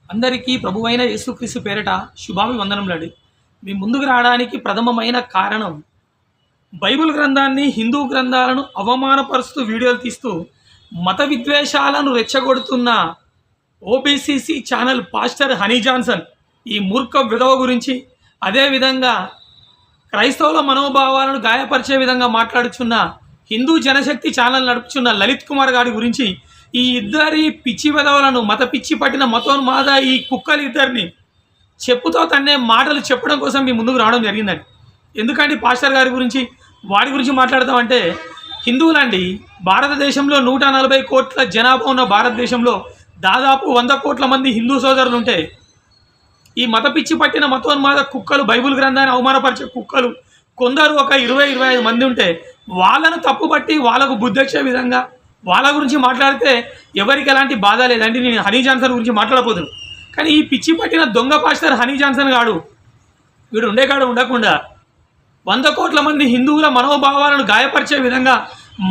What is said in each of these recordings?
అందరికీ ప్రభువైన యేసుక్రీస్తు పేరిట శుభాభివందనములండి. మీ ముందుకు రావడానికి ప్రథమమైన కారణం బైబిల్ గ్రంథాన్ని, హిందూ గ్రంథాలను అవమానపరుస్తూ వీడియోలు తీస్తూ మత విద్వేషాలను రెచ్చగొడుతున్న OBCC channel pastor Honey Johnson ఈ మూర్ఖ విధవ గురించి, అదేవిధంగా క్రైస్తవుల మనోభావాలను గాయపరిచే విధంగా మాట్లాడుచున్న హిందూ జనశక్తి ఛానల్ నడుపుచున్న లలిత్ కుమార్ గారి గురించి, ఈ ఇద్దరి పిచ్చి విధవలను, మత పిచ్చి పట్టిన మతోన్మాద ఈ కుక్కలు ఇద్దరిని చెప్పుతో తన్నే మాటలు చెప్పడం కోసం మీ ముందుకు రావడం జరిగిందండి. ఎందుకంటే పాస్టర్ గారి గురించి, వాడి గురించి మాట్లాడతామంటే, హిందువులండి భారతదేశంలో 140 కోట్ల జనాభా ఉన్న భారతదేశంలో దాదాపు 100 కోట్ల మంది హిందూ సోదరులు ఉంటే, ఈ మత పిచ్చి పట్టిన మతోన్మాద కుక్కలు, బైబిల్ గ్రంథాన్ని అవమానపరిచే కుక్కలు కొందరు ఒక 20-25 మంది ఉంటే, వాళ్ళను తప్పుపట్టి వాళ్ళకు బుద్ధొచ్చే విధంగా వాళ్ళ గురించి మాట్లాడితే ఎవరికి ఎలాంటి బాధ లేదండి. నేను హనీ జాన్సన్ గురించి మాట్లాడబోతున్నాను. కానీ ఈ పిచ్చి పట్టిన దొంగ పాస్టర్ హనీ జాన్సన్ గాడు, వీడు ఉండేకాడు ఉండకుండా 100 కోట్ల మంది హిందువుల మనోభావాలను గాయపరిచే విధంగా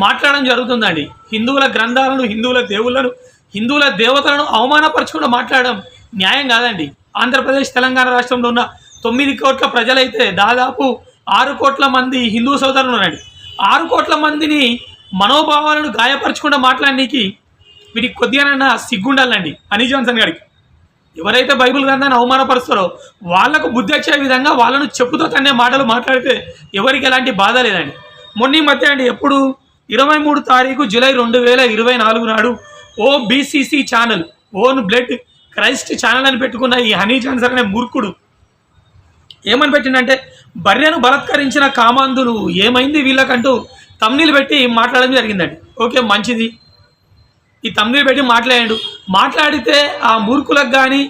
మాట్లాడడం జరుగుతుందండి. హిందువుల గ్రంథాలను, హిందువుల దేవుళ్ళను, హిందువుల దేవతలను అవమానపరచకుండా మాట్లాడడం న్యాయం కాదండి. ఆంధ్రప్రదేశ్, తెలంగాణ రాష్ట్రంలో ఉన్న 9 కోట్ల ప్రజలైతే దాదాపు 6 కోట్ల మంది హిందూ సోదరులు ఉన్నారండి. 6 కోట్ల మందిని మనోభావాలను గాయపరచకుండా మాట్లాడడానికి వీటికి కొద్దిగానైనా సిగ్గుండాలండి హనీ జాన్సన్ గారికి. ఎవరైతే బైబిల్ గ్రంథాన్ని అవమానపరుస్తారో వాళ్లకు బుద్ధి వచ్చే విధంగా వాళ్ళను చెప్పుతో తన్నే మాటలు మాట్లాడితే ఎవరికి ఎలాంటి బాధ లేదండి. మొన్న మధ్య అండి, ఎప్పుడు 23 తారీఖు జూలై 2024 నాడు OBCC channel, own blood Christ channel అని పెట్టుకున్న ఈ హనీ జాన్సన్ అనే మూర్ఖుడు ఏమని పెట్టిందంటే, బర్రెను బలత్కరించిన కామాంధులు ఏమైంది వీళ్ళకంటూ తమ్నీలు పెట్టి మాట్లాడడం జరిగిందండి. ఓకే, మంచిది. ఈ తమ్నీలు పెట్టి మాట్లాడితే ఆ మూర్ఖులకు కానీ,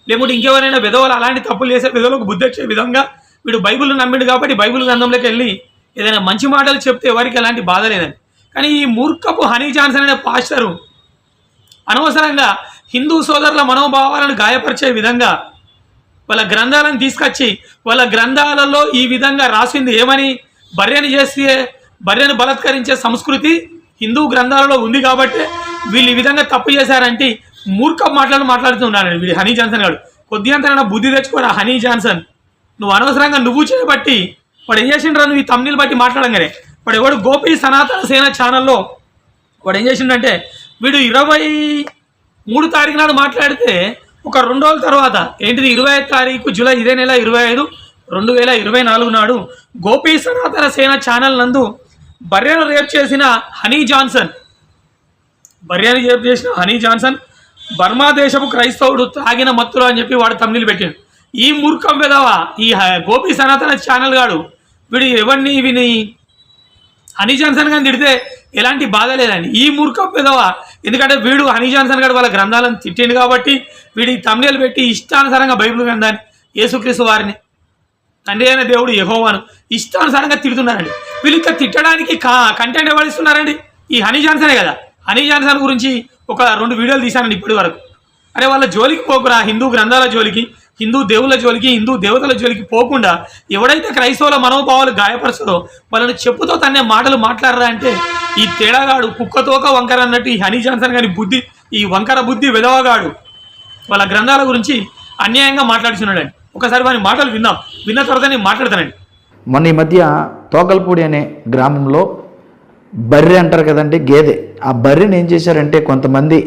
లేకుంటే ఇంకెవరైనా విధవలు అలాంటి తప్పులు చేసే విధవలకు బుద్ధి వచ్చే విధంగా వీడు బైబిల్ నమ్మిండు కాబట్టి బైబిల్ గ్రంథంలోకి వెళ్ళి ఏదైనా మంచి మాటలు చెప్తే ఎవరికి ఎలాంటి బాధ లేదండి. కానీ ఈ మూర్ఖపు హనీ జాన్సన్ అనే పాస్టరు అనవసరంగా హిందూ సోదరుల మనోభావాలను గాయపరిచే విధంగా వాళ్ళ గ్రంథాలను తీసుకొచ్చి, వాళ్ళ గ్రంథాలలో ఈ విధంగా రాసింది ఏమని, బర్రెను బలత్కరించే సంస్కృతి హిందూ గ్రంథాలలో ఉంది కాబట్టి వీళ్ళు ఈ విధంగా తప్పు చేశారంటే మూర్ఖ మాట్లాడుతున్నాడు వీడు హనీ జాన్సన్ గారు. కొద్దిగా బుద్ధి తెచ్చుకోరా హనీ జాన్సన్. నువ్వు అనవసరంగా నువ్వు చేయబట్టి వాడు ఏం చేసిండ్రా, నువ్వు ఈ తమ్నీలు బట్టి మాట్లాడంగానే వాడు ఎవడు గోపి సనాతన సేన ఛానల్లో వాడు ఏం చేసిండంటే, వీడు 23 తారీఖు నాడు మాట్లాడితే ఒక 2 రోజుల తర్వాత, ఏంటిది 25 తారీఖు జూలై, ఇదే నెల 25, 2024 నాడు గోపి సనాతన సేన ఛానల్ నందు బర్రెను రేప్ చేసిన హనీ జాన్సన్ బర్మా దేశపు క్రైస్తవుడు తాగిన మత్తులు అని చెప్పి వాడు తమ్నీలు పెట్టాడు. ఈ మూర్ఖం విధవ ఈ గోపి సనాతన ఛానల్ గాడు వీడు ఎవరిని విని హనీ జాన్సన్ గారిని తిడితే ఎలాంటి బాధ లేదండి. ఈ మూర్ఖం విధవ, ఎందుకంటే వీడు హనీ జాన్సన్ గారు వాళ్ళ గ్రంథాలను తిట్టిండు కాబట్టి వీడి తమ్నీలు పెట్టి ఇష్టానుసారంగా బైబిల్ గ్రంథాన్ని, యేసుక్రీస్తు వారిని, తండ్రి అయిన దేవుడు యెహోవాను ఇష్టానుసారంగా తిడుతున్నారండి. వీళ్ళు ఇక్కడ తిట్టడానికి కంటెంట్ ఎవరు ఇస్తున్నారండి? ఈ హనీ జాన్సనే కదా. హనీ జాన్సన్ గురించి ఒక 2 వీడియోలు తీశానండి ఇప్పటి వరకు. అరే వాళ్ళ జోలికి పోకురా, హిందూ గ్రంథాల జోలికి, హిందూ దేవుల జోలికి, హిందూ దేవతల జోలికి పోకుండా ఎవడైతే క్రైస్తవుల మనోభావాలు గాయపరుస్తారో వాళ్ళని చెప్పుతో తన్నే మాటలు మాట్లాడరా అంటే, ఈ తేడాగాడు కుక్కతోక వంకర అన్నట్టు ఈ హనీ జాన్సన్ గారి బుద్ధి, ఈ వంకర బుద్ధి విధవగాడు వాళ్ళ గ్రంథాల గురించి అన్యాయంగా మాట్లాడుతున్నాడండి. ఒకసారి వారి మాటలు విన్న తర్వాత నేను మాట్లాడతానండి. మొన్న ఈ మధ్య తోకల్పూడి అనే గ్రామంలో బర్రె అంటారు కదండి, గేదె. ఆ బర్రెని ఏం చేశారంటే కొంతమంది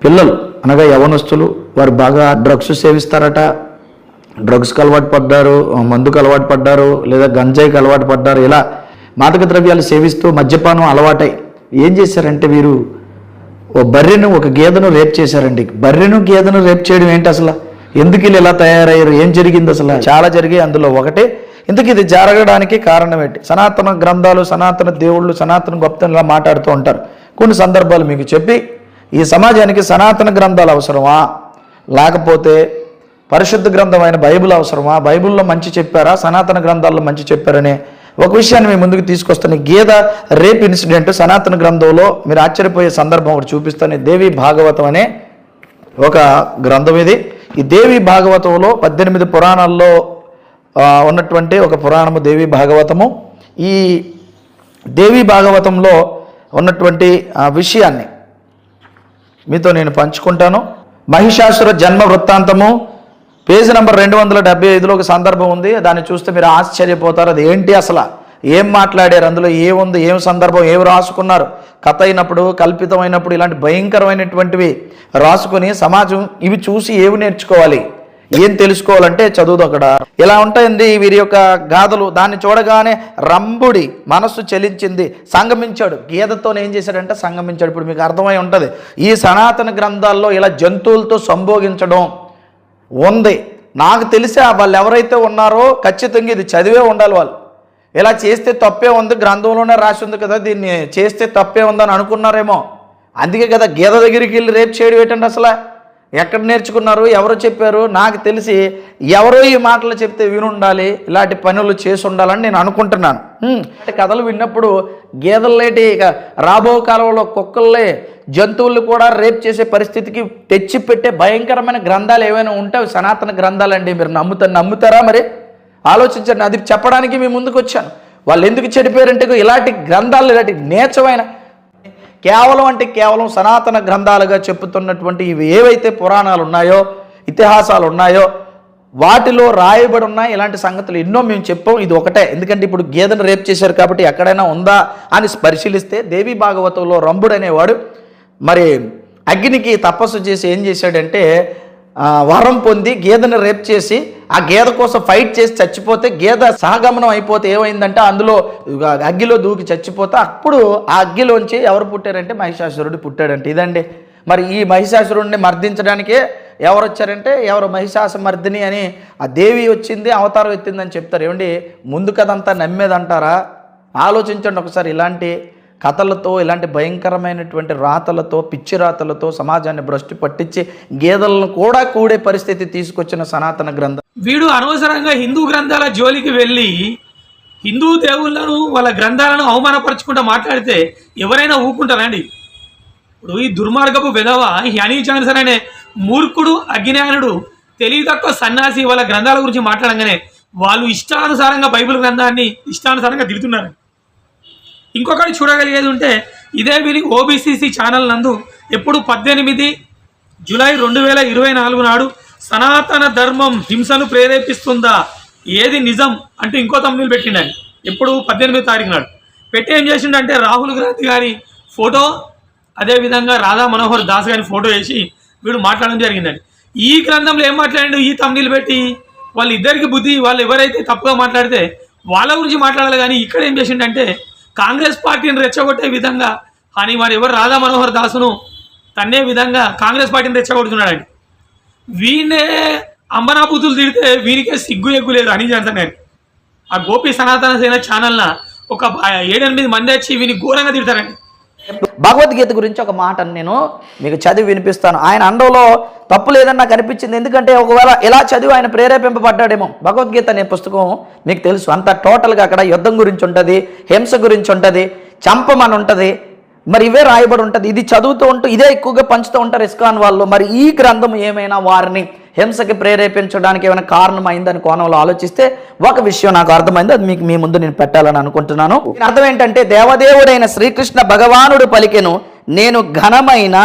పిల్లలు, అనగా యవనస్తులు, వారు బాగా డ్రగ్స్ సేవిస్తారట. డ్రగ్స్కి అలవాటు పడ్డారు, మందుకు అలవాటు పడ్డారు, లేదా గంజాయికి అలవాటు పడ్డారు. ఇలా మాదక ద్రవ్యాలు సేవిస్తూ మద్యపానం అలవాటై ఏం చేశారంటే వీరు ఓ బర్రెను, ఒక గేదెను రేప్ చేశారండి. బర్రెను గేదెను రేప్ చేయడం ఏంటి అసలు? ఎందుకు వీళ్ళు ఇలా తయారయ్యారు? ఏం జరిగింది అసలు? చాలా జరిగాయి. అందులో ఒకటే, ఇందుకు ఇది జరగడానికి కారణం ఏంటి? సనాతన గ్రంథాలు, సనాతన దేవుళ్ళు, సనాతన గొప్పతనం ఇలా మాట్లాడుతూ ఉంటారు. కొన్ని సందర్భాలు మీకు చెప్పి, ఈ సమాజానికి సనాతన గ్రంథాలు అవసరమా, లేకపోతే పరిశుద్ధ గ్రంథమైన బైబిల్ అవసరమా, బైబిల్లో మంచి చెప్పారా, సనాతన గ్రంథాల్లో మంచి చెప్పారనే ఒక విషయాన్ని మీ ముందుకు తీసుకొస్తాను. గేద రేప్ ఇన్సిడెంట్ సనాతన గ్రంథంలో మీరు ఆశ్చర్యపోయే సందర్భం ఒకటి చూపిస్తాను. దేవి భాగవతం అనే ఒక గ్రంథం ఇది. ఈ దేవి భాగవతంలో 18 పురాణాల్లో ఉన్నటువంటి ఒక పురాణము దేవి భాగవతము. ఈ దేవి భాగవతంలో ఉన్నటువంటి విషయాన్ని మీతో నేను పంచుకుంటాను. మహిషాసుర జన్మ వృత్తాంతము పేజీ నంబర్ 275లో ఒక సందర్భం ఉంది. దాన్ని చూస్తే మీరు ఆశ్చర్యపోతారు. అది ఏంటి అసలు, ఏం మాట్లాడారు, అందులో ఏముంది, ఏం సందర్భం, ఏం రాసుకున్నారు. కథ అయినప్పుడు, కల్పితమైనప్పుడు ఇలాంటి భయంకరమైనటువంటివి రాసుకుని సమాజం ఇవి చూసి ఏమి నేర్చుకోవాలి, ఏం తెలుసుకోవాలంటే చదువుదు. అక్కడ ఇలా ఉంటాయండి వీరి యొక్క గాథలు. దాన్ని చూడగానే రంభుడి మనస్సు చలించింది, సంగమించాడు. గీదతో ఏం చేశాడంటే సంగమించాడు. ఇప్పుడు మీకు అర్థమై ఉంటుంది, ఈ సనాతన గ్రంథాల్లో ఇలా జంతువులతో సంభోగించడం ఉంది. నాకు తెలిసి వాళ్ళు ఎవరైతే ఉన్నారో ఖచ్చితంగా ఇది చదివే ఉండాలి. వాళ్ళు ఇలా చేస్తే తప్పే ఉంది, గ్రంథంలోనే రాసి ఉంది కదా, దీన్ని చేస్తే తప్పే ఉందని అనుకున్నారేమో. అందుకే కదా గీద దగ్గరికి వెళ్ళి రేపు చేయడం ఏంటండి, అసలు ఎక్కడ నేర్చుకున్నారు, ఎవరు చెప్పారు? నాకు తెలిసి ఎవరో ఈ మాటలు చెప్తే వినుండాలి, ఇలాంటి పనులు చేసి ఉండాలని నేను అనుకుంటున్నాను. కథలు విన్నప్పుడు గేదెల్లేటి ఇక రాబో కాలంలో కుక్కల్లే జంతువులు కూడా రేప్ చేసే పరిస్థితికి తెచ్చిపెట్టే భయంకరమైన గ్రంథాలు ఏమైనా ఉంటే అవి సనాతన గ్రంథాలండి. మీరు నమ్ముతారా? మరి ఆలోచించండి. అది చెప్పడానికి మీ ముందుకు వచ్చాను. వాళ్ళు ఎందుకు చెడిపోయారంటే ఇలాంటి గ్రంథాలు, ఇలాంటి నీచమైన కేవలం సనాతన గ్రంథాలుగా చెప్పుతున్నటువంటి ఇవి ఏవైతే పురాణాలు ఉన్నాయో, ఇతిహాసాలు ఉన్నాయో వాటిలో రాయబడి ఉన్నాయి ఇలాంటి సంగతులు ఎన్నో మేము చెప్పాం. ఇది ఒకటే. ఎందుకంటే ఇప్పుడు గేదెను రేప్ చేశారు కాబట్టి ఎక్కడైనా ఉందా అని పరిశీలిస్తే దేవి భాగవతంలో రంభుడు అనేవాడు మరి అగ్నికి తపస్సు చేసి ఏం చేశాడంటే వరం పొంది గేదెను రేప్ చేసి ఆ గేదె కోసం ఫైట్ చేసి చచ్చిపోతే, గేదె సహగమనం అయిపోతే ఏమైందంటే అందులో అగ్గిలో దూకి చచ్చిపోతే అప్పుడు ఆ అగ్గిలోంచి ఎవరు పుట్టారంటే మహిషాసురుడు పుట్టాడంటే. ఇదండి మరి ఈ మహిషాసురుడిని మర్దించడానికే ఎవరు వచ్చారంటే ఎవరు మహిషాసుమర్దిని అని ఆ దేవి వచ్చింది, అవతారం ఎత్తిందని చెప్తారు. ఏమండి ముందు కథంతా నమ్మేదంటారా? ఆలోచించండి ఒకసారి. ఇలాంటి కథలతో, ఇలాంటి భయంకరమైనటువంటి రాతలతో, పిచ్చి రాతలతో సమాజాన్ని భ్రష్టు పట్టించి గేదెలను కూడా కూడే పరిస్థితి తీసుకొచ్చిన సనాతన గ్రంథం. వీడు అనవసరంగా హిందూ గ్రంథాల జోలికి వెళ్ళి హిందూ దేవుళ్ళను వాళ్ళ గ్రంథాలను అవమానపరచుకుంటూ మాట్లాడితే ఎవరైనా ఊరుకుంటారండి? ఇప్పుడు ఈ దుర్మార్గపు విధవ హనీ జాన్సన్ అనే మూర్ఖుడు, అజ్ఞానుడు, తెలివి తక్కువ సన్యాసి వాళ్ళ గ్రంథాల గురించి మాట్లాడంగానే వాళ్ళు ఇష్టానుసారంగా బైబిల్ గ్రంథాన్ని ఇష్టానుసారంగా తిడుతున్నారు. ఇంకొకటి చూడగలిగేది ఉంటే ఇదే వీరి ఓబీసీసీ ఛానల్ నందు ఎప్పుడు 18 జూలై 2024 నాడు సనాతన ధర్మం హింసను ప్రేరేపిస్తుందా, ఏది నిజం అంటూ ఇంకో తమ్ముళ్ళు పెట్టిండని. ఎప్పుడు 18 తారీఖు నాడు పెట్టి ఏం చేసిండంటే రాహుల్ గాంధీ గారి ఫోటో, అదేవిధంగా రాధా మనోహర్ దాస్ గారి ఫోటో వేసి వీడు మాట్లాడడం జరిగిందండి. ఈ గ్రంథంలో ఏం మాట్లాడిండు ఈ తమ్ముళ్ళు పెట్టి? వాళ్ళిద్దరికి బుద్ధి, వాళ్ళు ఎవరైతే తప్పుగా మాట్లాడితే వాళ్ళ గురించి మాట్లాడాలి. కానీ ఇక్కడ ఏం చేసిండంటే కాంగ్రెస్ పార్టీని రెచ్చగొట్టే విధంగా అని మరి ఎవరు రాధా మనోహర్ దాసును తన్నే విధంగా కాంగ్రెస్ పార్టీని రెచ్చగొడుతున్నాడండి. వీనే అంబనాబూతులు తిడితే వీనికే సిగ్గు ఎగ్గు లేదు హనీ జాన్సన్ గారికి. ఆ గోపి సనాతన సేన ఛానల్న ఒక 7-8 మంది వచ్చి వీని ఘోరంగా తిడతారండి. భగవద్గీత గురించి ఒక మాట నేను మీకు చదివి వినిపిస్తాను. ఆయన అండంలో తప్పు లేదని నాకు అనిపించింది. ఎందుకంటే ఒకవేళ ఇలా చదివి ఆయన ప్రేరేపింపబడ్డాడేమో. భగవద్గీత అనే పుస్తకం మీకు తెలుసు, అంత టోటల్గా అక్కడ యుద్ధం గురించి ఉంటుంది, హింస గురించి ఉంటుంది, చంపమని ఉంటుంది, మరి ఇవే రాయబడి ఉంటుంది. ఇది చదువుతూ ఉంటూ ఇదే ఎక్కువగా పంచుతూ ఉంటారు ఇస్కాన్ వాళ్ళు. మరి ఈ గ్రంథం ఏమైనా వారిని హింసకి ప్రేరేపించడానికి ఏమైనా కారణమైందని కోణంలో ఆలోచిస్తే ఒక విషయం నాకు అర్థమైంది, అది మీకు మీ ముందు నేను పెట్టాలని అనుకుంటున్నాను. అర్థం ఏంటంటే దేవదేవుడైన శ్రీకృష్ణ భగవానుడు పలికెను, నేను ఘనమైన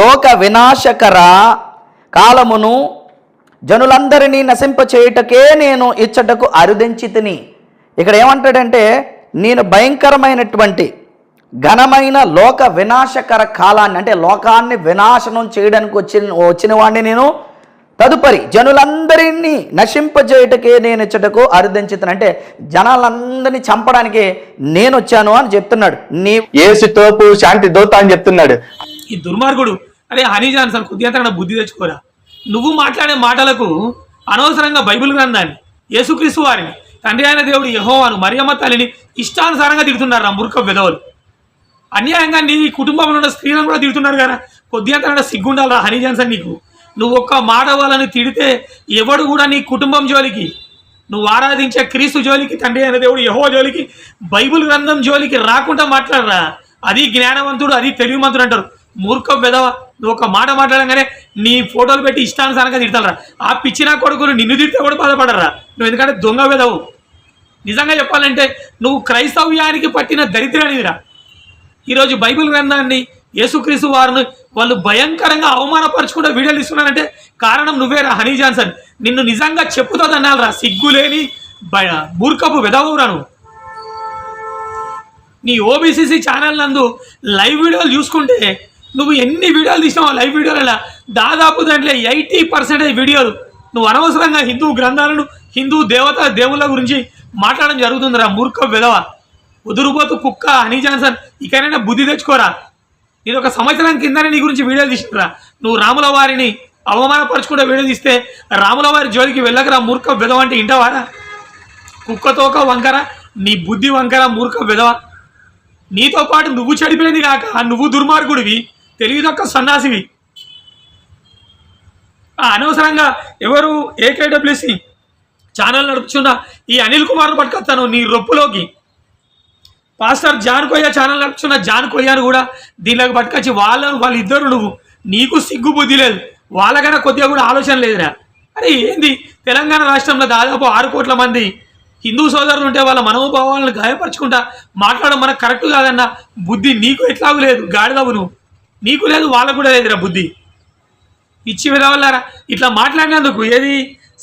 లోక వినాశకర కాలమును జనులందరినీ నశింపచేయుటకే నేను ఇచ్చటకు అరుదించితిని. ఇక్కడ ఏమంటాడంటే నేను భయంకరమైనటువంటి ఘనమైన లోక వినాశకర కాలాన్ని, అంటే లోకాన్ని వినాశనం చేయడానికి వచ్చిన వాడిని నేను, తదుపరి జనులందరినీ నశింపజేయుటకే నేను ఇచ్చటకు అరుదించితను. అంటే జనాలందరినీ చంపడానికి నేను వచ్చాను అని చెప్తున్నాడు. నీ యేసు తోపు శాంతి దూత అని చెప్తున్నాడు. ఈ దుర్మార్గుడు అరే హనీ జాన్సన్ కొద్దిగా బుద్ధి తెచ్చుకోరా. నువ్వు మాట్లాడే మాటలకు అనవసరంగా బైబిల్ గ్రంథాన్ని, యేసుక్రీస్తు వారిని, తండ్రి అయిన దేవుడు యెహోవాను, మరియమ్మ తల్లిని ఇష్టానుసారంగా తిడుతున్నారు ఆ మూర్ఖ విధవులు. అన్యాయంగా నీ కుటుంబంలో ఉన్న స్త్రీలను కూడా తిడుతున్నారు కదా. కొద్దిగా సిగ్గుండాలరా హనీ జాన్సన్ నీకు. నువ్వు ఒక్క మాట వాళ్ళని తిడితే ఎవడు కూడా నీ కుటుంబం జోలికి, నువ్వు ఆరాధించే క్రీస్తు జోలికి, తండ్రి అయిన దేవుడు యెహోవా జోలికి, బైబిల్ గ్రంథం జోలికి రాకుండా మాట్లాడరా. అది జ్ఞానవంతుడు, అది తెలివిమంతుడు అంటారు. మూర్ఖ బెదవ, నువ్వు ఒక మాట మాట్లాడంగానే నీ ఫోటోలు పెట్టి ఇష్టానుసారంగా తిడతారా. ఆ పిచ్చిన కొడుకులు నిన్ను తిడితే కూడా బాధపడరా నువ్వు, ఎందుకంటే దొంగ బెదవు. నిజంగా చెప్పాలంటే నువ్వు క్రైస్తవ్యానికి పట్టిన దరిద్రానిదిరా. ఈరోజు బైబిల్ గ్రంథాన్ని యేసుక్రీస్తు వారిని వాళ్ళు భయంకరంగా అవమానపరచుకుంటూ వీడియోలు ఇస్తున్నారంటే కారణం నువ్వేరా హనీ జాన్సన్. నిన్ను నిజంగా చెప్పుతుంది అన్నారా, సిగ్గులేని మూర్ఖపు వెదవురా నువ్వు. నీ ఓబీసీసీ ఛానల్ నందు లైవ్ వీడియోలు చూసుకుంటే నువ్వు ఎన్ని వీడియోలు తీసినావు లైవ్ వీడియోలలో దాదాపు దాంట్లో 80% వీడియోలు నువ్వు అనవసరంగా హిందూ గ్రంథాలను హిందూ దేవుళ్ళ గురించి మాట్లాడడం జరుగుతుందిరా మూర్ఖ విధవ ఉదురుపోతు కుక్క హనీ జాన్సన్. ఇకనైనా బుద్ధి తెచ్చుకోరా. నేను ఒక సంవత్సరం కిందనే నీ గురించి వీడియోలు తీసినరా. నువ్వు రాముల వారిని అవమానపరచుకుంటే వీడియో తీస్తే రాముల వారి జోలికి వెళ్ళకరా మూర్ఖ విధవ అంటే ఇంటవారా. కుక్కతోక వంకర, నీ బుద్ధి వంకర మూర్ఖ విధవ. నీతో పాటు నువ్వు చెడిపోయింది కాక నువ్వు దుర్మార్గుడివి, తెలివిదొక్క సన్నాసివి. అనవసరంగా ఎవరు ఏకేడబ్ల్యూసి ఛానల్ నడుపుచున్న ఈ అనిల్ కుమార్ను పట్టుకొస్తాను నీ రొప్పులోకి. పాస్టర్ జాన్ కొయ్య ఛానల్ నడుపుచున్న జాన్ కొయ్యను కూడా దీనిలోకి పట్టుకొచ్చి వాళ్ళిద్దరు నువ్వు నీకు సిగ్గు బుద్ధి లేదు, వాళ్ళకైనా కొద్దిగా కూడా ఆలోచన లేదురా. అరే ఏంది, తెలంగాణ రాష్ట్రంలో దాదాపు 6 కోట్ల మంది హిందూ సోదరులు ఉంటే వాళ్ళ మనోభావాలను గాయపరచుకుంటా మాట్లాడడం మనకు కరెక్ట్ కాదన్న బుద్ధి నీకు ఎట్లాగూ లేదు. గాడిదవు నువ్వు, నీకు లేదు, వాళ్ళకు కూడా లేదురా బుద్ధి. ఇచ్చి విధవల్లారా ఇట్లా మాట్లాడినందుకు ఏది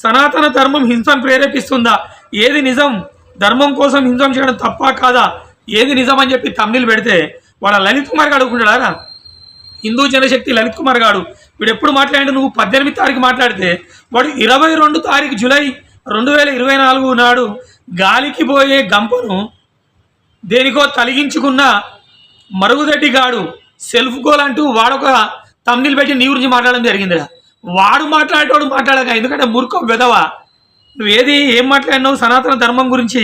సనాతన ధర్మం హింసను ప్రేరేపిస్తుందా, ఏది నిజం, ధర్మం కోసం హింసం చేయడం తప్ప కాదా, ఏది నిజం అని చెప్పి తమ్ముళ్ళు పెడితే వాళ్ళ లలిత్ కుమార్ గారు అడుగుకుంటాడా. హిందూ జనశక్తి లలిత్ కుమార్ గారు వీడు ఎప్పుడు మాట్లాడి నువ్వు 18 తారీఖు మాట్లాడితే వాడు 22 తారీఖు జూలై 2024 నాడు గాలికి పోయే గంపను దేనికో తలిగించుకున్న మరుగుదొడ్డి గాడు సెల్ఫ్ గోల్ అంటూ వాడొక తమ్ముళ్ళు పెట్టి నీ గురించి మాట్లాడడం జరిగిందిరా. వాడు మాట్లాడేటోడు మాట్లాడక, ఎందుకంటే మూర్ఖ వెధవ నువ్వేది ఏం మాట్లాడినావు సనాతన ధర్మం గురించి,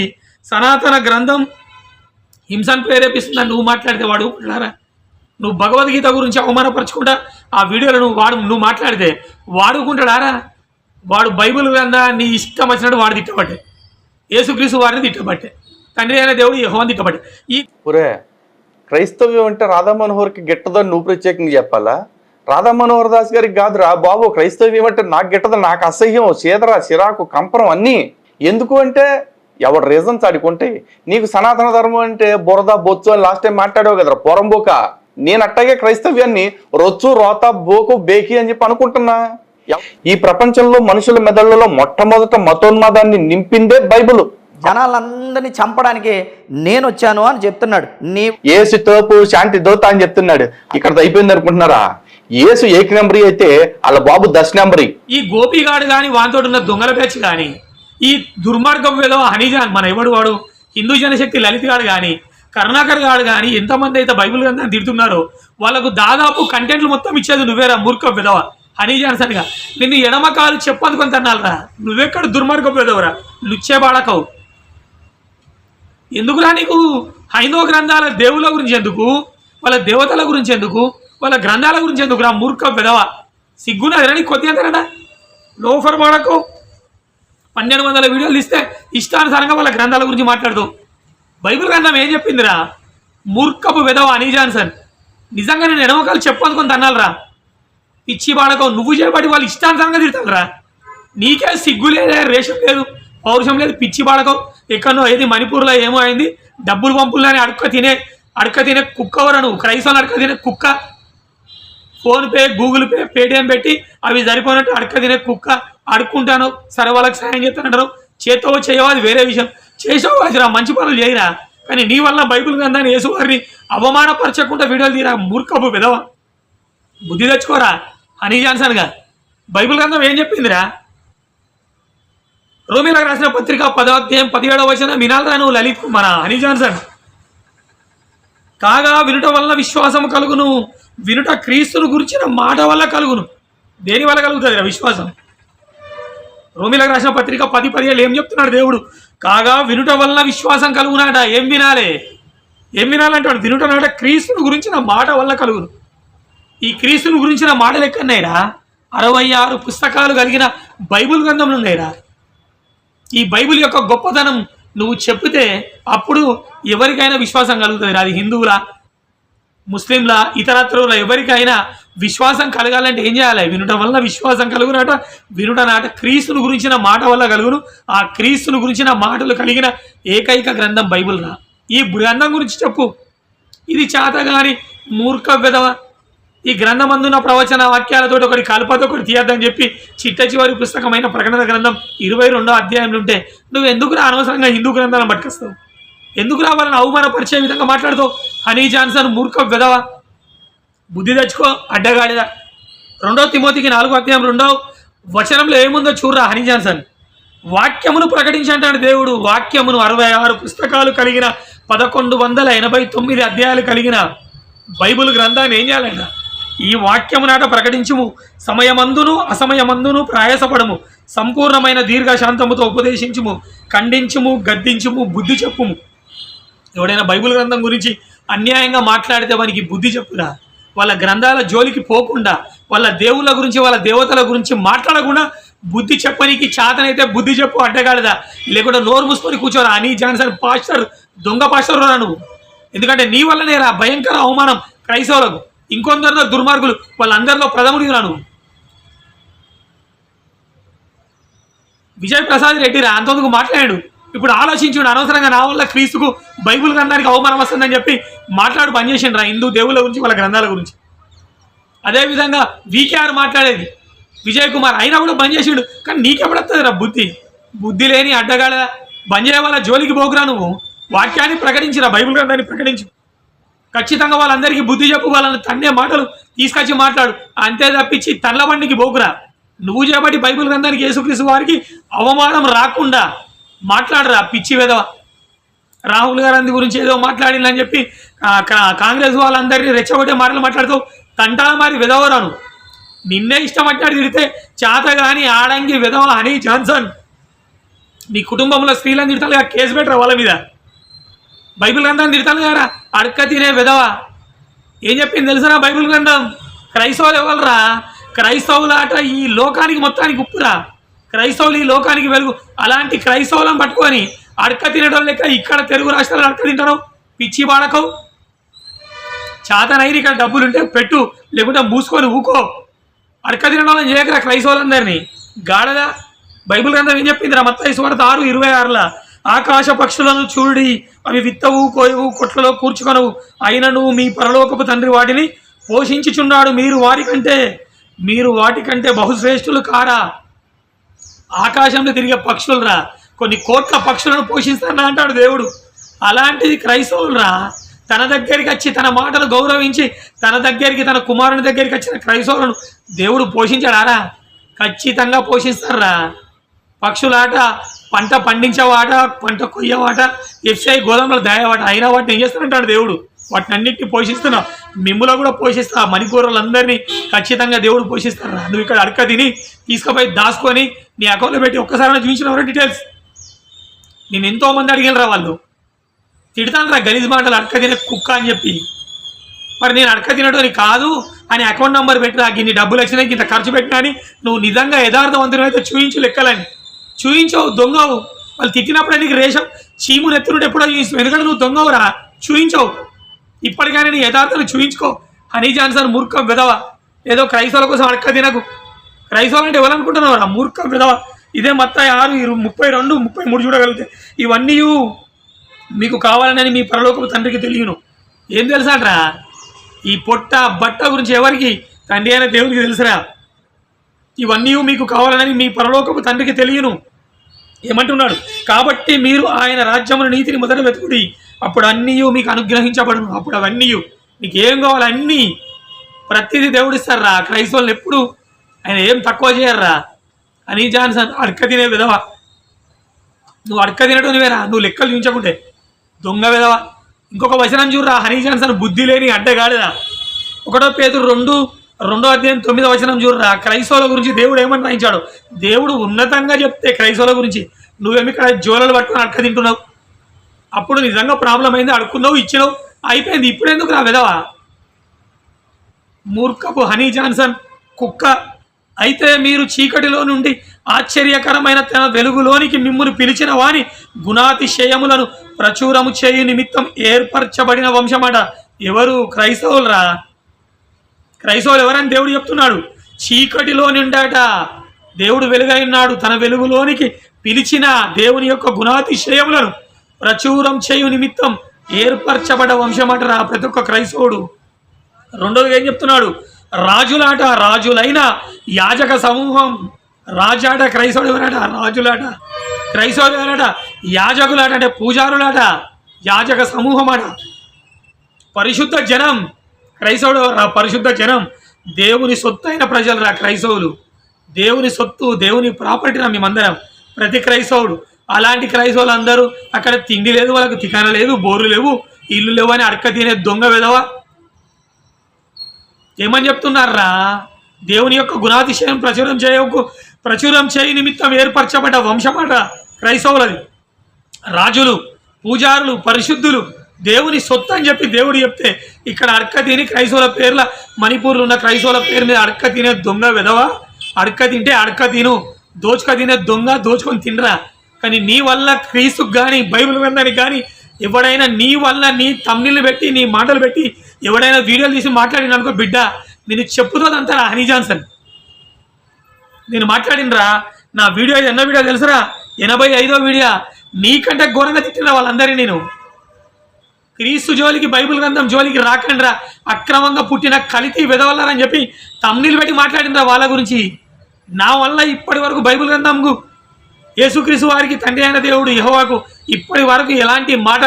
సనాతన గ్రంథం హింసను ప్రేరేపిస్తుందని నువ్వు మాట్లాడితే వాడు మాట్లాడారా. నువ్వు భగవద్గీత గురించి అవమానపరచుకుంటా ఆ వీడియోలో నువ్వు మాట్లాడితే వాడుకుంటాడారా. వాడు బైబిల్ గ్రంథాన్ని ఇష్టం వచ్చినట్టు వాడు తిట్టబట్టే, యేసుక్రీస్తు వారిని తిట్టబట్టే, తండ్రి అయిన దేవుడు యెహోవాని తిట్టబట్టే. ఈ క్రైస్తవ్యం అంటే రాధా మనోహర్కి గిట్టదని నువ్వు ప్రత్యేకంగా చెప్పాలా? రాధా మనోహర్ దాస్ గారికి కాదురా బాబు, క్రైస్తవ్యం అంటే నాకు గిట్టదు, నాకు అసహ్యం, చీదర, చిరాకు, కంపరం అన్నీ. ఎందుకు అంటే ఎవడు రీజన్స్ ఆడుకుంటే. నీకు సనాతన ధర్మం అంటే బురద బొచ్చు అని లాస్ట్ టైం మాట్లాడావు కదరా పొరంబోక. నేను అట్టాగే క్రైస్తవ్యాన్ని రొచ్చు రోత బోకు బేకి అని చెప్పి అనుకుంటున్నా. ఈ ప్రపంచంలో మనుషుల మెదళ్లలో మొట్టమొదట మతోన్మాదాన్ని నింపిందే బైబిల్. జనాలందరినీ చంపడానికి నేను వచ్చాను అని చెప్తున్నాడు. యేసు తోపు శాంతి దోత అని చెప్తున్నాడు. ఇక్కడ అయిపోయింది అనుకుంటున్నారా? యేసు 1 నెంబరీ అయితే వాళ్ళ బాబు 10 నెంబరీ. ఈ గోపిగాడు కానీ వానితోటి ఉన్న దొంగల పేర్చి కానీ ఈ దుర్మార్గం ఏదో హనీజాన్ మన ఎవడు వాడు హిందూ జనశక్తి లలిత్ గాడు కానీ కరుణాకర్ గాడు కానీ ఎంతమంది అయితే బైబిల్ గ్రంథాన్ని తిడుతున్నారో వాళ్ళకు దాదాపు కంటెంట్లు మొత్తం ఇచ్చేది నువ్వేరా మూర్ఖ విధవ హనీ జాన్సన్గా. నిన్ను ఎడమకాలు చెప్పందుకొని తన్నాలరా. నువ్వెక్కడ దుర్మార్గం విధవరా, లుచ్చే బాడకవు. ఎందుకురా నీకు హైందవ గ్రంథాల దేవుళ్ళ గురించి ఎందుకు, వాళ్ళ దేవతల గురించి ఎందుకు, వాళ్ళ గ్రంథాల గురించి ఎందుకురా మూర్ఖ విధవ. సిగ్గున్నదిరా నీకు కొద్దిగా తినడా లోఫర్ బాడకవు. 1200 వీడియోలు ఇస్తే ఇష్టానుసారంగా వాళ్ళ గ్రంథాల గురించి మాట్లాడుతూ బైబిల్ గ్రంథం ఏం చెప్పిందిరా మూర్ఖపు విధవ హనీ జాన్సన్. నిజంగా నేను ఎడమకాలు చెప్పనుకొని తన్నాలరా పిచ్చి బాడకవు. నువ్వు చేయబడి వాళ్ళు ఇష్టానుసారంగా తిడతారా. నీకే సిగ్గు లేదే, రేషం లేదు, పౌరుషం లేదు, పిచ్చి బాడకవు. ఎక్కడో ఏది మణిపూర్లో ఏమో అయింది, డబ్బులు పంపులని అడక తినే కుక్కవరా నువ్వు, క్రైస్తవులు అడక తినే కుక్క. ఫోన్పే, గూగుల్ పే, పేటిఎం పెట్టి అవి సరిపోయినట్టు అడక తినే కుక్క. అడుక్కుంటాను, సరే వాళ్ళకి సాయం చేస్తానంటారు, చేతో చేయవు అది వేరే విషయం. చేసావు కాదురా, మంచి పనులు చేయరా. కానీ నీ వల్ల బైబిల్ గ్రంథాన్ని యేసు వారిని అవమానపరచకుండా వీడియోలు తీరా మూర్ఖపు విధవ. బుద్ధి తెచ్చుకోరా హనీ జాన్సన్గా. బైబిల్ గ్రంథం ఏం చెప్పిందిరా? రోమిలకు రాసిన పత్రిక 10వ అధ్యాయం 17వ వచనం వినాలరా నువ్వు లలిత్ మన హనీ జాన్సన్. కాగా వినుట వల్ల విశ్వాసం కలుగును, వినుట క్రీస్తును గురించిన మాట వల్ల కలుగును. దేని వల్ల కలుగుతుంది విశ్వాసం? రోమిలకు రాసిన పత్రిక 10:17 ఏం చెప్తున్నాడు దేవుడు? కాగా వినుట వల్ల విశ్వాసం కలుగునాట. ఏం వినాలంటే వినుట నాట క్రీస్తును గురించిన మాట వల్ల కలుగును. ఈ క్రీస్తుని గురించిన మాటలు ఎక్కడున్నాయిరా? 66 పుస్తకాలు కలిగిన బైబిల్ గ్రంథంలో ఉన్నాయిరా. ఈ బైబిల్ యొక్క గొప్పతనం నువ్వు చెప్తే అప్పుడు ఎవరికైనా విశ్వాసం కలుగుతుంది. అది హిందువులా, ముస్లింలా, ఇతరత్రుల ఎవరికైనా విశ్వాసం కలగాలంటే ఏం చేయాలి? వినుట వల్ల విశ్వాసం కలుగునట. వినుట నాట క్రీస్తుని గురించిన మాట వల్ల కలుగును. ఆ క్రీస్తుని గురించిన మాటలు కలిగిన ఏకైక గ్రంథం బైబిల్ రా. ఈ గ్రంథం గురించి చెప్పు. ఇది చేతగాని మూర్ఖ విధవ. ఈ గ్రంథమందున్న ప్రవచన వాక్యాలతో ఒకటి కల్పతో ఒకటి తీయద్దని చెప్పి చిట్ట చివరి పుస్తకమైన ప్రకటన గ్రంథం 22వ అధ్యాయంలో ఉంటే నువ్వు ఎందుకు అనవసరంగా హిందూ గ్రంథాలను పట్టుకొస్తావు? ఎందుకు వాళ్ళని అవమానపరిచే విధంగా మాట్లాడుతావు? హనీ జాన్సన్ మూర్ఖ విధవ, బుద్ధి తెచ్చుకో అడ్డగాడిదా. 2 తిమోతికి 4వ అధ్యాయం 2వ వచనంలో ఏముందో చూడరా. హనీ జాన్సన్ వాక్యమును ప్రకటించంటాడు దేవుడు. వాక్యమును 66 పుస్తకాలు కలిగిన 1189 అధ్యాయాలు కలిగిన బైబిల్ గ్రంథాన్ని ఏం చేయాలంట? ఈ వాక్యము నాట ప్రకటించుము, సమయమందును అసమయమందును ప్రయాసపడము, సంపూర్ణమైన దీర్ఘశాంతముతో ఉపదేశించుము, ఖండించుము, గద్దించుము, బుద్ధి చెప్పుము. ఎవడైనా బైబిల్ గ్రంథం గురించి అన్యాయంగా మాట్లాడితే వానికి బుద్ధి చెప్పురా. వాళ్ళ గ్రంథాల జోలికి పోకుండా, వాళ్ళ దేవుళ్ళ గురించి వాళ్ళ దేవతల గురించి మాట్లాడకుండా బుద్ధి చెప్పనీకి చేతనైతే బుద్ధి చెప్పు అడ్డగాడదా. లేకుండా నోరు మూసుకొని కూర్చోరా. హనీ జాన్సన్ పాస్టర్, దొంగ పాస్టర్ రా నువ్వు. ఎందుకంటే నీ వల్లనే రా భయంకర అవమానం క్రైస్తవులకు. ఇంకొందరిలో దుర్మార్గులు, వాళ్ళందరిలో ప్రథముడికి రా నువ్వు. విజయ్ ప్రసాద్ రెడ్డి రా అంతకు మాట్లాడాడు. ఇప్పుడు ఆలోచించుడు, అనవసరంగా నా వల్ల క్రీస్తుకు బైబిల్ గ్రంథానికి అవమానం వస్తుందని చెప్పి మాట్లాడు బంద్ చేసిండు రా హిందూ దేవుళ్ళ గురించి వాళ్ళ గ్రంథాల గురించి. అదేవిధంగా వీకేఆర్ మాట్లాడేది విజయ్ కుమార్ అయినా కూడా బంద్ చేసిండు. కానీ నీకెప్పుడొస్తుంది రా బుద్ధి? బుద్ధి లేని అడ్డగాడ బంద్ చేయ వాళ్ళ జోలికి పోకురా. నువ్వు వాక్యాన్ని ప్రకటించిరా, బైబిల్ గ్రంథాన్ని ప్రకటించు. ఖచ్చితంగా వాళ్ళందరికీ బుద్ధి చెప్పు, వాళ్ళని తన్నే మాటలు తీసుకొచ్చి మాట్లాడు. అంతే తప్పించి తన్ల బండికి పోకురా. నువ్వు చేపట్టి బైబిల్ గ్రంథానికి యేసుక్రీస్తు వారికి అవమానం రాకుండా మాట్లాడరా పిచ్చి వెధవ. రాహుల్ గాంధీ గురించి ఏదో మాట్లాడిందని చెప్పి కాంగ్రెస్ వాళ్ళందరినీ రెచ్చగొట్టే మాటలు మాట్లాడుతావు. తంటాల మరి వెధవరాను. నిన్నే ఇష్టం అంటాడు తిడితే చేత కానీ ఆడంగి వెధవ హనీ జాన్సన్. నీ కుటుంబంలో స్త్రీలను తిడతాను కదా, కేసు పెట్టరా వాళ్ళ మీద. బైబిల్ గ్రంథాన్ని తిడతాను కదా, అడక్క తినే వెధవ. ఏం చెప్పింది తెలుసా బైబిల్ గ్రంథం? క్రైస్తవులు ఎవరురా? క్రైస్తవులాట ఈ లోకానికి మొత్తానికి ఉప్పురా. క్రైస్తవులు ఈ లోకానికి వెలుగు. అలాంటి క్రైస్తవులను పట్టుకొని అడక తినడం లెక్క ఇక్కడ తెలుగు రాష్ట్రాలు అడక తింటాను. పిచ్చి పాడకవు. చేతనైనా ఇక్కడ డబ్బులు ఉంటే పెట్టు, లేకుంటే మూసుకొని ఊకో. అడక తినడం చేయకరా క్రైస్తవులందరినీ. గాడదా బైబిల్ గ్రంథం ఏం చెప్పింది రా? మత్తయి సువార్త 6:26 ఆకాశ పక్షులను చూడి, అవి విత్తవు, కోయవు, కొట్లలో కూర్చుకొనవు, అయినను మీ పరలోకపు తండ్రి వాటిని పోషించుచున్నాడు. మీరు వాటికంటే బహుశ్రేష్ఠులు కారా? ఆకాశంలో తిరిగే పక్షులరా, కొన్ని కోట్ల పక్షులను పోషిస్తానా అంటాడు దేవుడు. అలాంటిది క్రైస్తవులరా. తన దగ్గరికి వచ్చి తన మాటలు గౌరవించి తన దగ్గరికి తన కుమారుని దగ్గరికి వచ్చిన క్రైస్తవులను దేవుడు పోషించాడారా? ఖచ్చితంగా పోషిస్తారా. పక్షులాట పంట పండించేవాట, పంట కొయ్యవాట, ఎఫ్సిఐ గోదాంలో దాయవాట, అయినా వాటిని ఏం చేస్తానంటాడు దేవుడు. వాటిని అన్నింటినీ పోషిస్తున్నా, మిమ్ములో కూడా పోషిస్తా. మణిపూరులందరినీ ఖచ్చితంగా దేవుడు పోషిస్తారా. నువ్వు ఇక్కడ అడక తిని తీసుకుపోయి దాచుకొని నీ అకౌంట్లో పెట్టి ఒక్కసారి చూపించినవరా డీటెయిల్స్? నేను ఎంతోమంది అడిగినరా, వాళ్ళు తిడతాను రా గలీజ్ మాటలు, అడక తినే కుక్క అని చెప్పి. మరి నేను అడక తినడం కాదు అని అకౌంట్ నెంబర్ పెట్టినా, ఇన్ని డబ్బులు వచ్చినాయి, ఇంత ఖర్చు పెట్టినా అని నువ్వు నిజంగా యథార్థవంతులు అయితే చూయించు లెక్కలని. చూయించవు, దొంగవు. వాళ్ళు తిట్టినప్పుడే నీకు రేషం చీము నెత్తునుడు ఎప్పుడో చూపిస్తావు. ఎందుకంటే నువ్వు దొంగవురా, చూయించవు. ఇప్పటికైనా నీ యథార్థను చూయించుకో. హనీ జాన్సన్ మూర్ఖ విధవ. ఏదో క్రైస్తవుల కోసం అడక్క తినకు. క్రైస్తవులు అంటే ఎవరనుకుంటున్నావురా? మూర్ఖ విధవ. ఇదే మత్తయి 6:32, 33 చూడగలిగితే ఇవన్నీ మీకు కావాలని మీ పరలోకపు తండ్రికి తెలియను. ఏం తెలుసాట్రా? ఈ పొట్ట బట్ట గురించి ఎవరికి? తండ్రి అయిన దేవునికి తెలుసురా. ఇవన్నీ మీకు కావాలని మీ పరలోకపు తండ్రికి తెలియను. ఏమంటున్నాడు? కాబట్టి మీరు ఆయన రాజ్యమును నీతిని మొదట వెతుకుడి, అప్పుడు అన్నీ మీకు అనుగ్రహించబడును. అప్పుడు అవన్నీ మీకు ఏం కావాలి అన్నీ ప్రతిదీ దేవుడిస్తారా. క్రైస్తవులను ఎప్పుడు ఆయన ఏం తక్కువ చేయర్రా. హనీ జాన్సన్ అడక తినే విధవ. నువ్వు అడక తినడం వేరా, నువ్వు లెక్కలు చూపించకుంటే దొంగ విధవ. ఇంకొక వచనం చూడరా, హనీ జాన్సన్ బుద్ధి లేని అడ్డగాడిదా. 1 పేతురు 2:2 అధ్యాయం 9వ వచనం చూడరా. క్రైస్తవుల గురించి దేవుడు ఏమని రాయించాడు? దేవుడు ఉన్నతంగా చెప్తే క్రైస్తవుల గురించి నువ్వేమి ఇక్కడ జోలలు పట్టుకొని అడక తింటున్నావు. అప్పుడు నిజంగా ప్రాబ్లం అయింది, అడుక్కున్నావు, ఇచ్చినావు, అయిపోయింది. ఇప్పుడు ఎందుకు రా విధవ? మూర్ఖపు హనీ జాన్సన్ కుక్క. అయితే మీరు చీకటిలో నుండి ఆశ్చర్యకరమైన తన వెలుగులోనికి మిమ్మును పిలిచిన వాని గుణాతిశయములను ప్రచురము చేయు నిమిత్తం ఏర్పరచబడిన వంశమాట. ఎవరు? క్రైస్తవులరా. క్రైస్తవులు ఎవరని దేవుడు చెప్తున్నాడు? చీకటిలో నిండాట దేవుడు వెలుగై ఉన్నాడు. తన వెలుగులోనికి పిలిచిన దేవుని యొక్క గుణాతిశయములను ప్రచురం చేయు నిమిత్తం ఏర్పరచబడ్డ వంశమంటారా ప్రతి ఒక్క క్రైస్తవుడు. రెండోదిగా ఏం చెప్తున్నాడు? రాజులాట, రాజులైన యాజక సమూహం. రాజాట క్రైస్తవుడు ఎవరాట? రాజులాట క్రైస్తవుడు ఎవరాట? యాజకులాట, అంటే పూజారులాట, యాజక సమూహం అట. పరిశుద్ధ జనం క్రైస్తవుడు, పరిశుద్ధ జనం, దేవుని సొత్తు అయిన ప్రజలు రా క్రైస్తవులు. దేవుని సొత్తు, దేవుని ప్రాపర్టీ రా మేమందరం, ప్రతి క్రైస్తవుడు. అలాంటి క్రైస్తవులు అందరూ అక్కడ తిండి లేదు, వాళ్ళకి తికాన లేదు, బోర్లు లేవు, ఇల్లు లేవు అని అడక తినే దొంగ విధవా. ఏమని చెప్తున్నారా? దేవుని యొక్క గుణాతిశయం ప్రచురం చేయ నిమిత్తం ఏర్పరచబడ్డ వంశమాట క్రైస్తవులది. రాజులు, పూజారులు, పరిశుద్ధులు, దేవుని సొత్తు అని చెప్పి దేవుడు చెప్తే ఇక్కడ అడక తిని క్రైస్తవుల పేర్ల, మణిపూర్లో ఉన్న క్రైస్తవుల పేరు మీద అడక తినే దొంగ విధవా. అడక తింటే అడక తిను, దోచుక తినే దొంగ దోచుకొని తినరా. కానీ నీ వల్ల క్రీస్తుకు కానీ బైబిల్ గ్రంథానికి కానీ ఎవడైనా నీ వల్ల నీ తమ్ముళ్ళు పెట్టి నీ మాటలు పెట్టి ఎవడైనా వీడియోలు తీసి మాట్లాడిన అనుకో బిడ్డ, నేను చెప్పుతోదంటారా హనీ జాన్సన్. నేను మాట్లాడినరా, నా వీడియో ఎన్న వీడియో తెలుసురా? 85వ వీడియో. నీకంటే ఘోరంగా తిట్టిన వాళ్ళందరినీ నేను. క్రీస్తు జోలికి, బైబిల్ గ్రంథం జోలికి రాకండ్రా, అక్రమంగా పుట్టిన కలితి వెదవల్లారని చెప్పి తమ్ముళ్ళు పెట్టి మాట్లాడినరా వాళ్ళ గురించి. నా వల్ల ఇప్పటి వరకు బైబిల్ గ్రంథంకు, యేసుక్రీస్తు వారికి తండ్రి అయిన దేవుడు యెహోవాకు ఇప్పటి వరకు ఎలాంటి మాట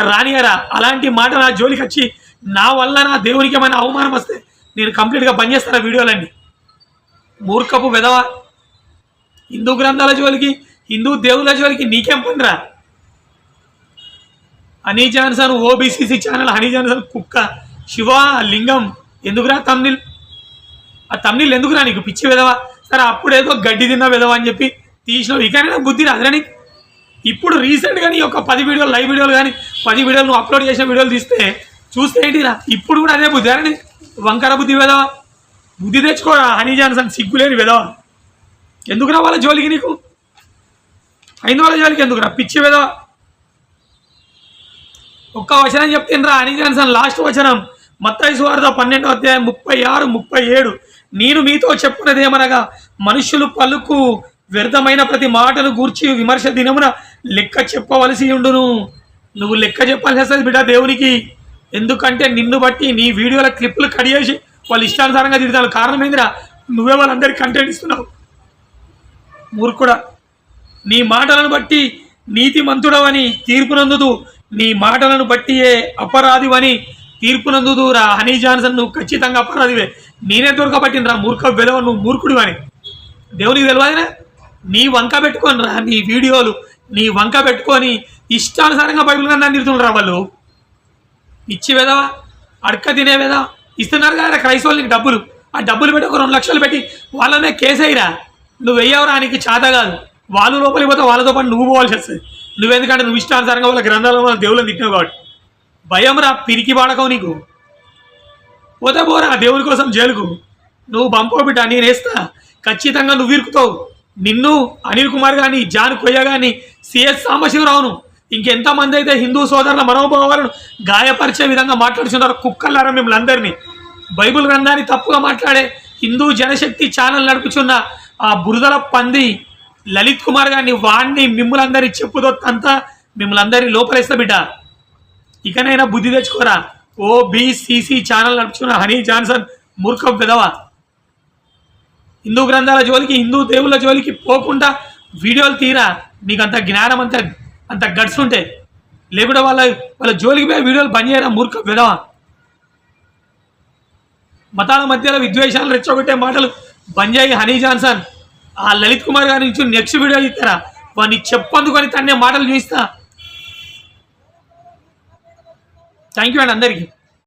రానియరా. అలాంటి మాట నా జోలికి వచ్చి నా వల్ల నా దేవునికి ఏమైనా అవమానం వస్తే నేను కంప్లీట్గా బంద్ చేస్తాను వీడియోలన్నీ. మూర్ఖపు వెధవా. హిందూ గ్రంథాల జోలికి, హిందూ దేవుల జోలికి నీకేం పనిరా? Honey Johnson OBCC channel, Honey Johnson కుక్క, శివ లింగం. ఎందుకురా తమ్నిల్? ఆ తమ్నిల్ ఎందుకురా నీకు? పిచ్చి విధవా. సరే అప్పుడేదో గడ్డి తిన్న విధవా అని చెప్పి తీసినావు, ఇకనైనా బుద్ధి రాదురా. ఇప్పుడు రీసెంట్గా నీ ఒక 10 వీడియోలు, లైవ్ వీడియోలు కానీ 10 వీడియోలు నువ్వు అప్లోడ్ చేసిన వీడియోలు తీస్తే చూస్తే ఏంటిరా? ఇప్పుడు కూడా అదే బుద్ధి అని వంకర బుద్ధి విధవా. బుద్ధి తెచ్చుకోరా హనీ జాన్సన్, సిగ్గులేని విధవా. ఎందుకురా వాళ్ళ జోలికి నీకు? హైందవుల జోలికి ఎందుకురా పిచ్చి విధవా? ఒక్క వచనం చెప్తేనరా హనీ జాన్సన్, లాస్ట్ వచనం మత్తయి సువార్త 12వ అధ్యాయం 36, 37. నేను మీతో చెప్పున్నదేమనగా, మనుషులు పలుకు వ్యర్థమైన ప్రతి మాటను గూర్చి విమర్శ దినమున లెక్క చెప్పవలసి ఉండును. నువ్వు లెక్క చెప్పాల్సి వస్తుంది బిడ్డ దేవునికి. ఎందుకంటే నిన్ను బట్టి నీ వీడియోల క్లిప్పులు కడిగేసి వాళ్ళు ఇష్టానుసారంగా తిడతారు. కారణం ఏందిరా? నువ్వే వాళ్ళందరికీ కంటెంట్ ఇస్తున్నావు. మూర్ఖుడా, నీ మాటలను బట్టి నీతిమంతుడవని తీర్పునందుదు, నీ మాటలను బట్టియే అపరాధివని తీర్పునందుదురా. హనీ జాన్సన్, నువ్వు ఖచ్చితంగా అపరాధివే. నేనే దొరకబట్టినరా మూర్ఖ వెధవ, నువ్వు మూర్ఖుడు అని దేవునికి తెలియదురా. నీ వంక పెట్టుకొని రా, నీ వీడియోలు నీ వంక పెట్టుకొని ఇష్టానుసారంగా బైబిల్ గ్రంథాన్ని తిడుతుండ్రా వాళ్ళు. ఇచ్చి వెదవా, అడక తినే వెదవా. ఇస్తున్నారు కదా క్రైస్తవులకి డబ్బులు, ఆ డబ్బులు పెట్టి ఒక 2 లక్షలు పెట్టి వాళ్ళనే కేసైరా. నువ్వు వెయ్యవరా, నీకు చేత కాదు. వాళ్ళు లోపలికి పోతే వాళ్ళతో పాటు నువ్వు పోవాల్సి వస్తుంది. నువ్వెందుకంటే నువ్వు ఇష్టానుసారంగా వాళ్ళ గ్రంథాలలో వాళ్ళ దేవుళ్ళని తిట్టినావు కాబట్టి. భయం రా, పిరికి వాడకవు నీకు. పోతే పోరా దేవుని కోసం జైలుకు. నువ్వు బంపో బిడ్డ, నేను వేస్తా ఖచ్చితంగా. నువ్వు ఇరుకుతావు. నిన్ను, అనిల్ కుమార్ కానీ, జాన్ కొయ్య కానీ, సిఎస్ సాంబశివరావును, ఇంకెంతమంది అయితే హిందూ సోదరుల మనోభావాలను గాయపరిచే విధంగా మాట్లాడుతున్నారు. కుక్కలారా మిమ్మల్ని అందరినీ. బైబిల్ గ్రంథాన్ని తప్పుగా మాట్లాడే హిందూ జనశక్తి ఛానల్ నడుపుచున్న ఆ బురదల పంది లలిత్ కుమార్ గారిని, వాడిని, మిమ్మల్ని అందరి చెప్పుదొత్తంతా మిమ్మల్ని అందరినీ లోపలేస్తా బిడ్డ. ఇకనైనా బుద్ధి తెచ్చుకోరా. ఓబీసీసీ ఛానల్ నడుపుచున్న హనీ జాన్సన్ మూర్ఖం విధవా. హిందూ గ్రంథాల జోలికి, హిందూ దేవుళ్ళ జోలికి పోకుండా వీడియోలు తీరా. నీకు అంత జ్ఞానం, అంత గట్స్ ఉంటే. లేకుండా వాళ్ళ జోలికి పోయి వీడియోలు బంద్ చేయరా మూర్ఖ విధవా. మతాల మధ్యలో విద్వేషాలు రెచ్చగొట్టే మాటలు బంద్ చేయి హనీ జాన్సన్. ఆ లలిత్ కుమార్ గారి నుంచి నెక్స్ట్ వీడియో ఇస్తారా, వాడిని చెప్పందుకొని తన్నే మాటలు చూపిస్తా. థ్యాంక్ యూ అండి అందరికీ.